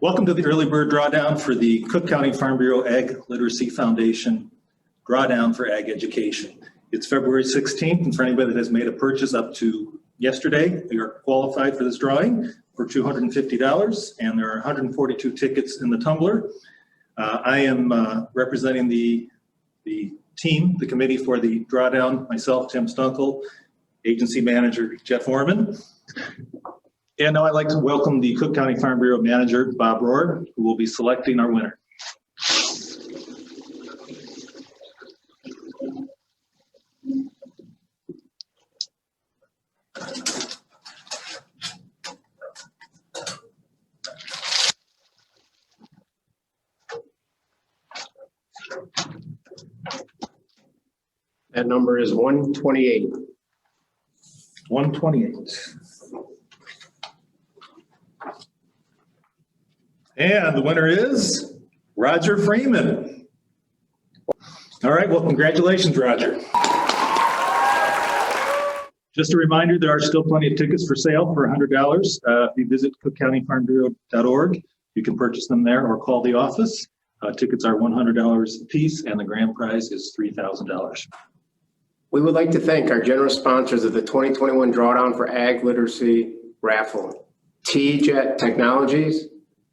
Welcome to the Early Bird Drawdown for the Cook County Farm Bureau Ag Literacy Foundation Drawdown for Ag Education. It's February 16th, and for anybody that has made a purchase up to yesterday, you are qualified for this drawing for $250, and there are 142 tickets in the tumbler. I am representing the team, the committee for the drawdown, myself, Tim Stunkel, agency manager Jeff Orman. And now I'd like to welcome the Cook County Farm Bureau manager, Bob Rohr, who will be selecting our winner. That number is 128. 128. And the winner is Roger Freeman. All right, well, congratulations, Roger. Just a reminder, there are still plenty of tickets for sale for $100. If you visit cookcountyfarmbureau.org, you can purchase them there or call the office. Tickets are $100 a piece, and the grand prize is $3,000. We would like to thank our generous sponsors of the 2021 Drawdown for Ag Literacy Raffle: T-Jet Technologies,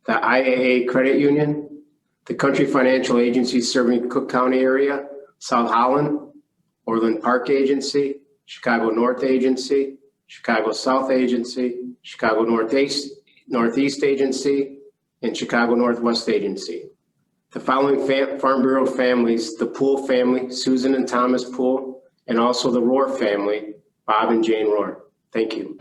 the IAA Credit Union, the Country Financial Agency serving the Cook County area, South Holland, Orland Park Agency, Chicago North Agency, Chicago South Agency, Chicago Northeast Agency, and Chicago Northwest Agency. The following Farm Bureau families: the Poole family, Susan and Thomas Poole, and also the Rohr family, Bob and Jane Rohr. Thank you.